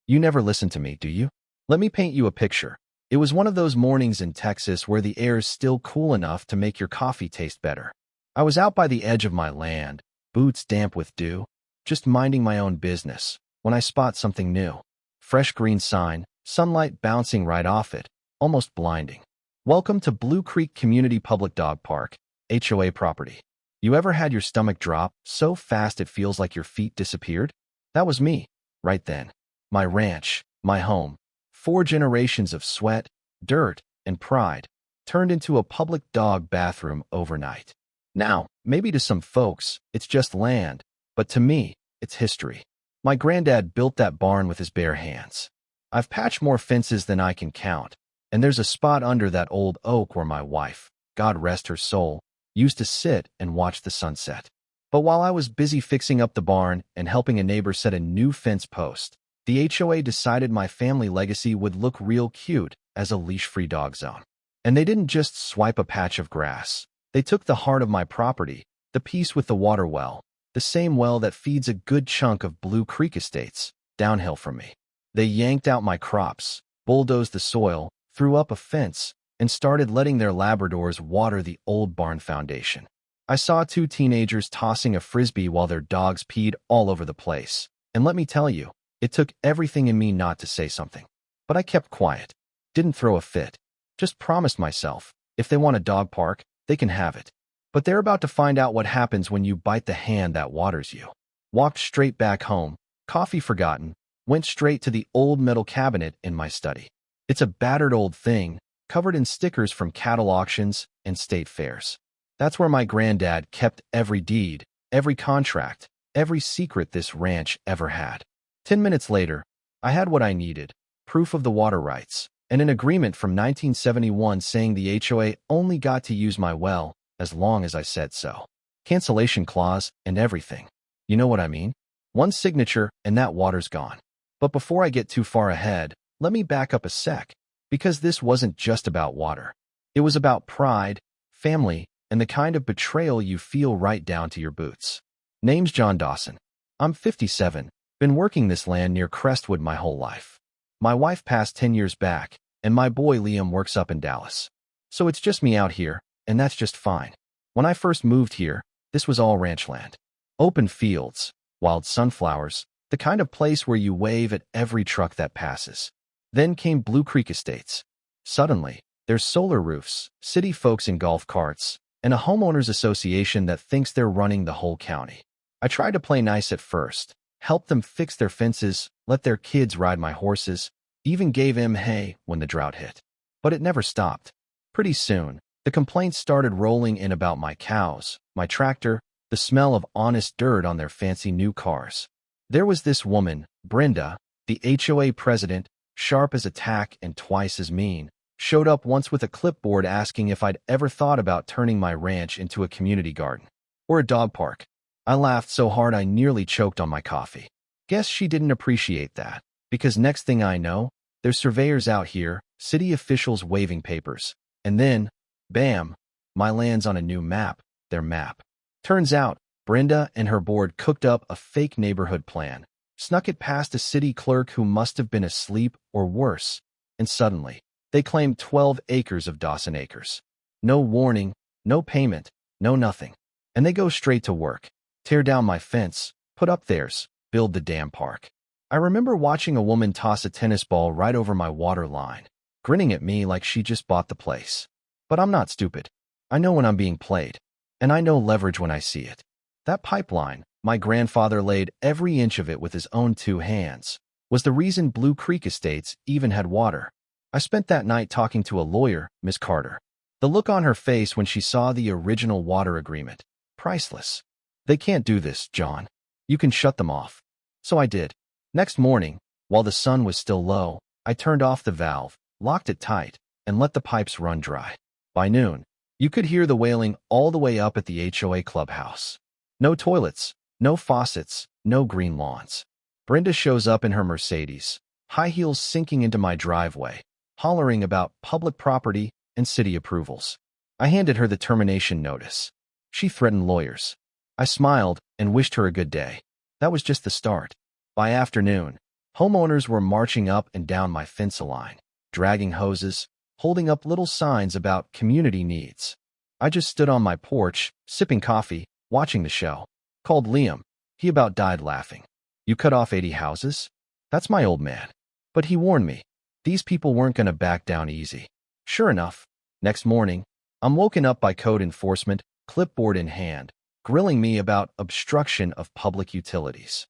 You never listen to me, do you? Let me paint you a picture. It was one of those mornings in Texas where the air's still cool enough to make your coffee taste better. I was out by the edge of my land, boots damp with dew, just minding my own business, when I spot something new. Fresh green sign, sunlight bouncing right off it, almost blinding. Welcome to Blue Creek Community Public Dog Park, HOA property. You ever had your stomach drop so fast it feels like your feet disappeared? That was me, right then. My ranch, my home, 4 generations of sweat, dirt, and pride, turned into a public dog bathroom overnight. Now, maybe to some folks, it's just land, but to me, it's history. My granddad built that barn with his bare hands. I've patched more fences than I can count, and there's a spot under that old oak where my wife, God rest her soul, used to sit and watch the sunset. But while I was busy fixing up the barn and helping a neighbor set a new fence post, the HOA decided my family legacy would look real cute as a leash-free dog zone. And they didn't just swipe a patch of grass. They took the heart of my property, the piece with the water well, the same well that feeds a good chunk of Blue Creek estates, downhill from me. They yanked out my crops, bulldozed the soil, threw up a fence, and started letting their Labradors water the old barn foundation. I saw 2 teenagers tossing a frisbee while their dogs peed all over the place. And let me tell you, it took everything in me not to say something. But I kept quiet, didn't throw a fit, just promised myself, if they want a dog park, they can have it. But they're about to find out what happens when you bite the hand that waters you. Walked straight back home, coffee forgotten, went straight to the old metal cabinet in my study. It's a battered old thing, covered in stickers from cattle auctions and state fairs. That's where my granddad kept every deed, every contract, every secret this ranch ever had. 10 minutes later, I had what I needed, proof of the water rights, and an agreement from 1971 saying the HOA only got to use my well as long as I said so. Cancellation clause and everything. You know what I mean? One signature and that water's gone. But before I get too far ahead, let me back up a sec, because this wasn't just about water. It was about pride, family, and the kind of betrayal you feel right down to your boots. Name's John Dawson. I'm 57, been working this land near Crestwood my whole life. My wife passed 10 years back, and my boy Liam works up in Dallas. So it's just me out here, and that's just fine. When I first moved here, this was all ranch land. Open fields, wild sunflowers, the kind of place where you wave at every truck that passes. Then came Blue Creek Estates. Suddenly, there's solar roofs, city folks in golf carts, and a homeowners association that thinks they're running the whole county. I tried to play nice at first, help them fix their fences, let their kids ride my horses, even gave them hay when the drought hit. But it never stopped. Pretty soon, the complaints started rolling in about my cows, my tractor, the smell of honest dirt on their fancy new cars. There was this woman, Brenda, the HOA president, sharp as a tack and twice as mean, showed up once with a clipboard asking if I'd ever thought about turning my ranch into a community garden or a dog park. I laughed so hard I nearly choked on my coffee. Guess she didn't appreciate that, because next thing I know, there's surveyors out here, city officials waving papers, and then, bam, my land's on a new map, their map. Turns out, Brenda and her board cooked up a fake neighborhood plan, snuck it past a city clerk who must have been asleep or worse, and suddenly, they claimed 12 acres of Dawson Acres. No warning, no payment, no nothing. And they go straight to work. Tear down my fence, put up theirs, build the damn park. I remember watching a woman toss a tennis ball right over my water line, grinning at me like she just bought the place. But I'm not stupid. I know when I'm being played, and I know leverage when I see it. That pipeline, my grandfather laid every inch of it with his own 2 hands, was the reason Blue Creek Estates even had water. I spent that night talking to a lawyer, Miss Carter. The look on her face when she saw the original water agreement, priceless. They can't do this, John. You can shut them off. So I did. Next morning, while the sun was still low, I turned off the valve, locked it tight, and let the pipes run dry. By noon, you could hear the wailing all the way up at the HOA clubhouse. No toilets, no faucets, no green lawns. Brenda shows up in her Mercedes, high heels sinking into my driveway, hollering about public property and city approvals. I handed her the termination notice. She threatened lawyers. I smiled and wished her a good day. That was just the start. By afternoon, Homeowners were marching up and down my fence line, dragging hoses, holding up little signs about community needs. I just stood on my porch, sipping coffee, watching the show. Called Liam. He about died laughing. You cut off 80 houses? That's my old man. But he warned me. These people weren't going to back down easy. Sure enough, next morning, I'm woken up by code enforcement, clipboard in hand, grilling me about obstruction of public utilities.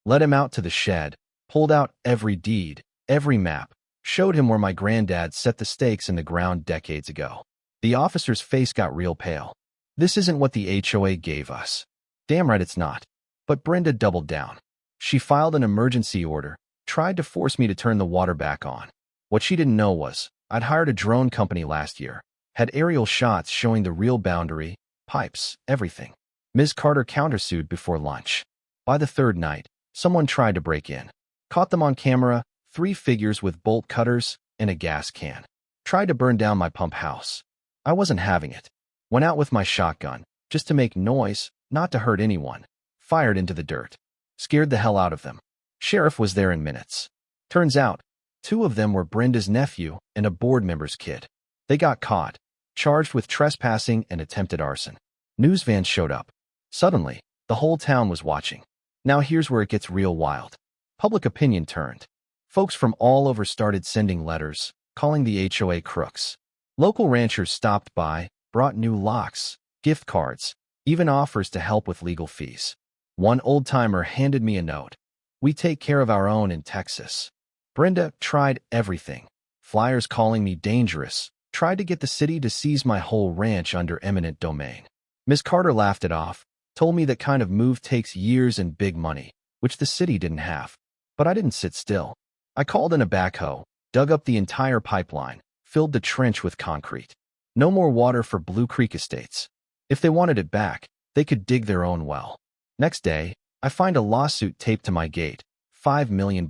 Led him out to the shed, pulled out every deed, every map, showed him where my granddad set the stakes in the ground decades ago. The officer's face got real pale. This isn't what the HOA gave us. Damn right it's not. But Brenda doubled down. She filed an emergency order, tried to force me to turn the water back on. What she didn't know was, I'd hired a drone company last year, had aerial shots showing the real boundary, pipes, everything. Ms. Carter countersued before lunch. By the third night, someone tried to break in. Caught them on camera, 3 figures with bolt cutters and a gas can. Tried to burn down my pump house. I wasn't having it. Went out with my shotgun, just to make noise, not to hurt anyone. Fired into the dirt. Scared the hell out of them. Sheriff was there in minutes. Turns out, 2 of them were Brenda's nephew and a board member's kid. They got caught, charged with trespassing and attempted arson. News vans showed up. Suddenly, the whole town was watching. Now here's where it gets real wild. Public opinion turned. Folks from all over started sending letters, calling the HOA crooks. Local ranchers stopped by, brought new locks, gift cards, even offers to help with legal fees. One old-timer handed me a note. We take care of our own in Texas. Brenda tried everything. Flyers calling me dangerous, tried to get the city to seize my whole ranch under eminent domain. Miss Carter laughed it off, told me that kind of move takes years and big money, which the city didn't have. But I didn't sit still. I called in a backhoe, dug up the entire pipeline, filled the trench with concrete. No more water for Blue Creek Estates. If they wanted it back, they could dig their own well. Next day, I find a lawsuit taped to my gate, $5 million,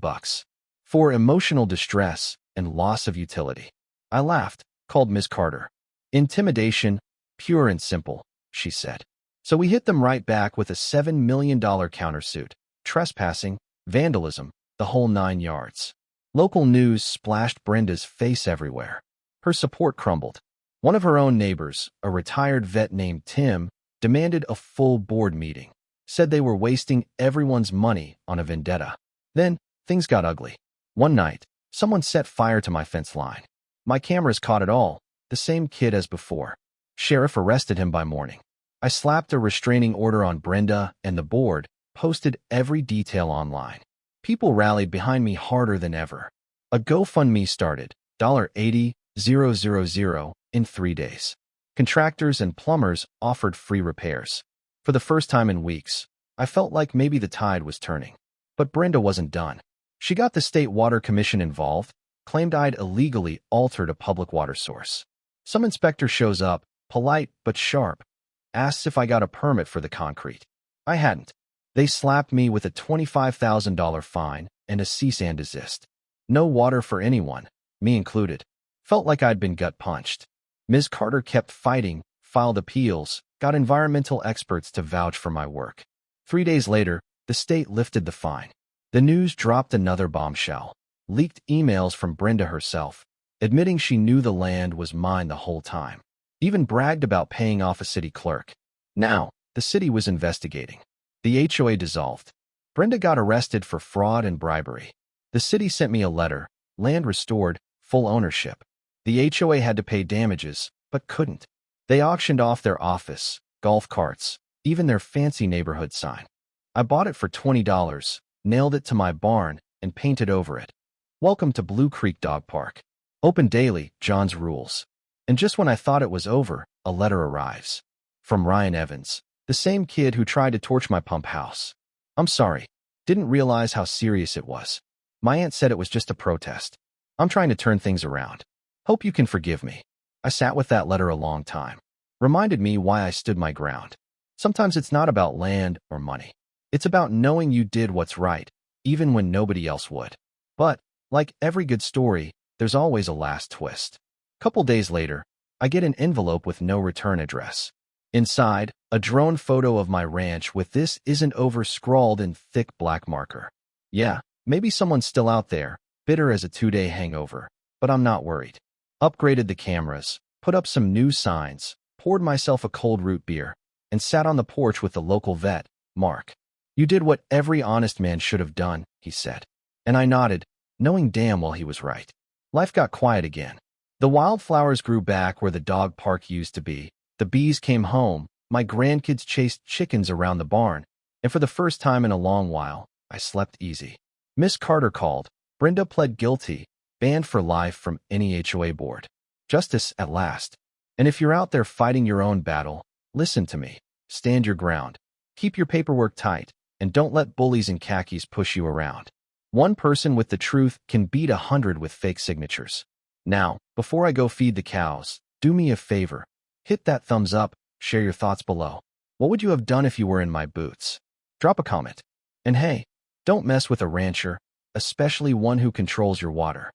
for emotional distress and loss of utility. I laughed, called Miss Carter. Intimidation, pure and simple, she said. So we hit them right back with a $7 million countersuit, trespassing, vandalism, the whole 9 yards. Local news splashed Brenda's face everywhere. Her support crumbled. One of her own neighbors, a retired vet named Tim, demanded a full board meeting. Said they were wasting everyone's money on a vendetta. Then, things got ugly. One night, someone set fire to my fence line. My cameras caught it all, the same kid as before. Sheriff arrested him by morning. I slapped a restraining order on Brenda and the board, posted every detail online. People rallied behind me harder than ever. A GoFundMe started, $80,000 in 3 days. Contractors and plumbers offered free repairs. For the first time in weeks, I felt like maybe the tide was turning. But Brenda wasn't done. She got the State Water Commission involved, claimed I'd illegally altered a public water source. Some inspector shows up, polite but sharp, asks if I got a permit for the concrete. I hadn't. They slapped me with a $25,000 fine and a cease and desist. No water for anyone, me included. Felt like I'd been gut punched. Ms. Carter kept fighting, filed appeals, got environmental experts to vouch for my work. 3 days later, the state lifted the fine. The news dropped another bombshell. Leaked emails from Brenda herself, admitting she knew the land was mine the whole time. Even bragged about paying off a city clerk. Now, the city was investigating. The HOA dissolved. Brenda got arrested for fraud and bribery. The city sent me a letter, land restored, full ownership. The HOA had to pay damages, but couldn't. They auctioned off their office, golf carts, even their fancy neighborhood sign. I bought it for $20, nailed it to my barn, and painted over it. Welcome to Blue Creek Dog Park. Open daily, John's rules. And just when I thought it was over, a letter arrives. From Ryan Evans, the same kid who tried to torch my pump house. I'm sorry. Didn't realize how serious it was. My aunt said it was just a protest. I'm trying to turn things around. Hope you can forgive me. I sat with that letter a long time. Reminded me why I stood my ground. Sometimes it's not about land or money. It's about knowing you did what's right, even when nobody else would. But, like every good story, there's always a last twist. Couple days later, I get an envelope with no return address. Inside, a drone photo of my ranch with "This isn't over" scrawled in thick black marker. Yeah, Maybe someone's still out there, bitter as a 2-day hangover, but I'm not worried. Upgraded the cameras, put up some new signs, poured myself a cold root beer, and sat on the porch with the local vet, Mark. You did what every honest man should have done, he said. And I nodded, knowing damn well he was right. Life got quiet again. The wildflowers grew back where the dog park used to be. The bees came home. My grandkids chased chickens around the barn. And for the first time in a long while, I slept easy. Miss Carter called. Brenda pled guilty, banned for life from any HOA board. Justice at last. And if you're out there fighting your own battle, listen to me. Stand your ground. Keep your paperwork tight, and don't let bullies in khakis push you around. One person with the truth can beat 100 with fake signatures. Now, before I go feed the cows, do me a favor. Hit that thumbs up, share your thoughts below. What would you have done if you were in my boots? Drop a comment. And hey, don't mess with a rancher, especially one who controls your water.